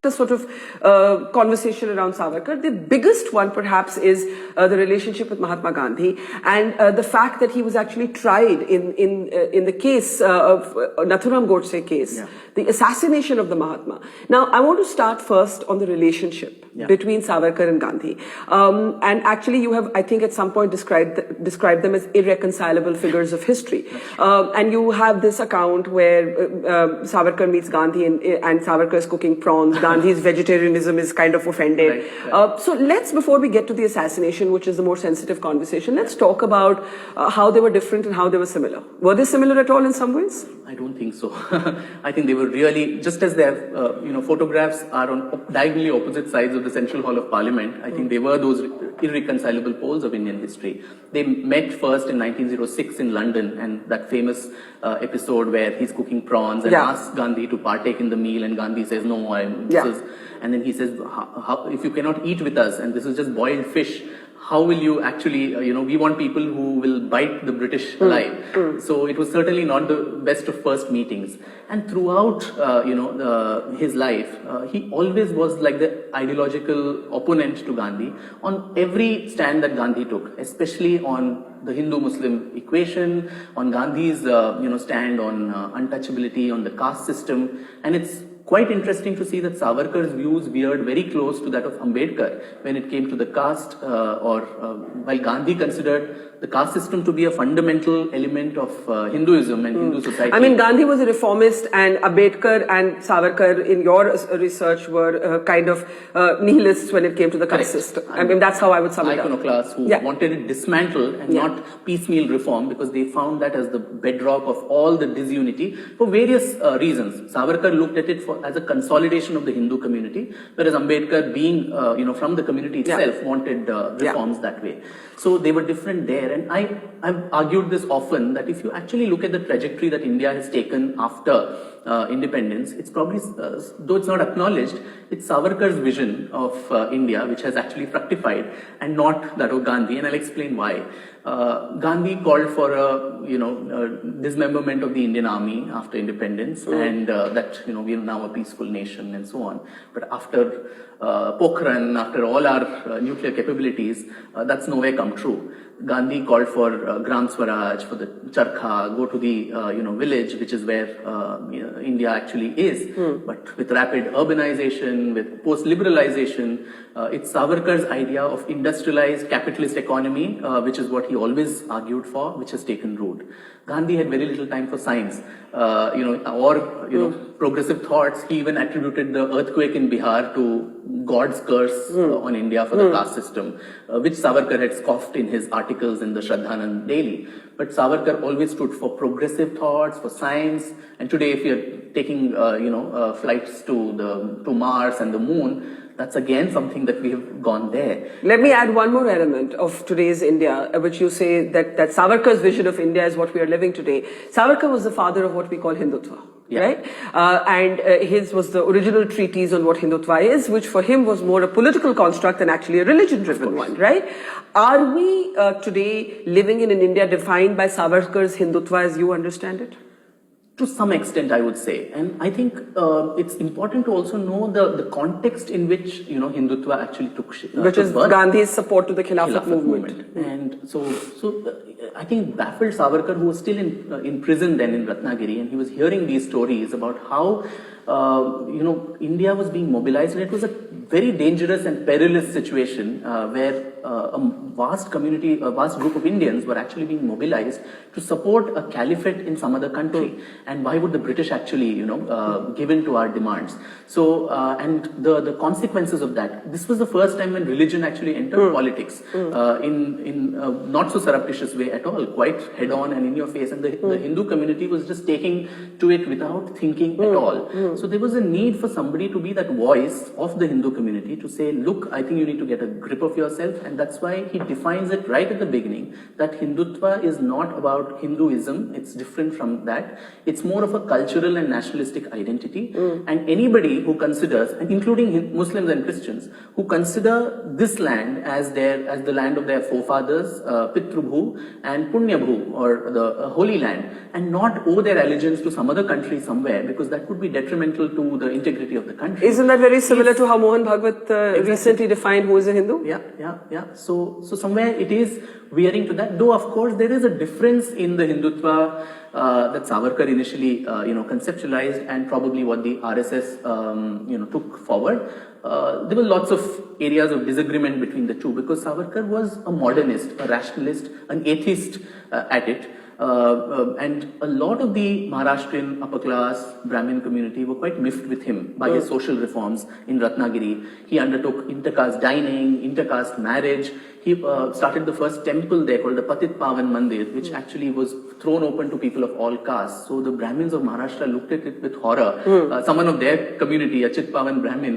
a sort of conversation around Savarkar. The biggest one, perhaps, is the relationship with Mahatma Gandhi and the fact that he was actually tried in the case of Nathuram Godse case, the assassination of the Mahatma. Now, I want to start first on the relationship between Savarkar and Gandhi. And actually, you have, I think, at some point described them as irreconcilable figures of history. And you have this account where Savarkar meets Gandhi and Savarkar is cooking prawns. Gandhi's vegetarianism is kind of offended. So let's, before we get to the assassination, which is the more sensitive conversation, let's talk about how they were different and how they were similar. Were they similar at all in some ways? I don't think so. I think they were really, just as their photographs are on diagonally opposite sides of the Central Hall of Parliament, I think they were those irreconcilable poles of Indian history. They met first in 1906 in London, and that famous episode where he's cooking prawns and asks Gandhi to partake in the meal, and Gandhi says, no, and then he says, if you cannot eat with us, and this is just boiled fish, how will you actually, we want people who will bite the British alive. So it was certainly not the best of first meetings. And throughout, his life, he always was like the ideological opponent to Gandhi on every stand that Gandhi took, especially on the Hindu-Muslim equation, on Gandhi's, stand on untouchability, on the caste system. And it's quite interesting to see that Savarkar's views veered very close to that of Ambedkar when it came to the caste, while Gandhi considered the caste system to be a fundamental element of Hinduism and Hindu society. I mean, Gandhi was a reformist, and Ambedkar and Savarkar, in your research, were kind of nihilists when it came to the caste system. I mean, that's how I would sum it up. Iconoclasts who wanted it dismantled and not piecemeal reform, because they found that as the bedrock of all the disunity for various reasons. Savarkar looked at it as a consolidation of the Hindu community, whereas Ambedkar, being from the community itself, wanted reforms that way. So they were different there, and I've argued this often, that if you actually look at the trajectory that India has taken after independence, it's probably, though it's not acknowledged, it's Savarkar's vision of India which has actually fructified, and not that of Gandhi, and I'll explain why. Gandhi called for a dismemberment of the Indian army after independence, and that we are now a peaceful nation and so on. But after Pokhran, after all our nuclear capabilities, that's nowhere come true. Gandhi called for Gram Swaraj, for the Charkha, go to the village, which is where India actually is. But with rapid urbanization, with post-liberalization, it's Savarkar's idea of industrialized capitalist economy, which is what he always argued for, which has taken root. Gandhi had very little time for science, progressive thoughts. He even attributed the earthquake in Bihar to God's curse on India for the caste system, which Savarkar had scoffed in his articles in the Shraddhanand Daily. But Savarkar always stood for progressive thoughts, for science. And today, if you're taking, flights to Mars and the moon, that's again something that we have gone there. Let me add one more element of today's India, which you say that Savarkar's vision of India is what we are living today. Savarkar was the father of what we call Hindutva, right? And his was the original treatise on what Hindutva is, which for him was more a political construct than actually a religion-driven one, right? Are we today living in an India defined by Savarkar's Hindutva as you understand it? To some extent, I would say. And I think it's important to also know the context in which, Hindutva actually took shape. Which is Gandhi's support to the Khilafat movement. And so I think baffled Savarkar, who was still in prison then in Ratnagiri, and he was hearing these stories about how, India was being mobilized, and it was a very dangerous and perilous situation where a vast group of Indians were actually being mobilized to support a caliphate in some other country. And why would the British actually, give in to our demands? So, and the consequences of that. This was the first time when religion actually entered politics in not so surreptitious way at all, quite head on and in your face. And the Hindu community was just taking to it without thinking at all. So there was a need for somebody to be that voice of the Hindu community to say, look, I think you need to get a grip of yourself. And that's why he defines it right at the beginning, that Hindutva is not about Hinduism. It's different from that. It's more of a cultural and nationalistic identity. And anybody who considers, and including Muslims and Christians, who consider this land as the land of their forefathers, Pitrubhu and Punyabhu, or the Holy Land, and not owe their allegiance to some other country somewhere, because that would be detrimental detrimental to the integrity of the country. Isn't that very similar to how Mohan Bhagwat recently defined who is a Hindu? Yeah. So somewhere it is veering to that. Though of course there is a difference in the Hindutva that Savarkar initially conceptualized and probably what the RSS took forward. There were lots of areas of disagreement between the two because Savarkar was a modernist, a rationalist, an atheist at it. And a lot of the Maharashtrian upper class Brahmin community were quite miffed with him by his social reforms in Ratnagiri. He undertook intercaste dining, intercaste marriage. He started the first temple there called the Patit Pavan Mandir, which actually was thrown open to people of all castes. So the Brahmins of Maharashtra looked at it with horror. Someone of their community, a Chit Pavan Brahmin,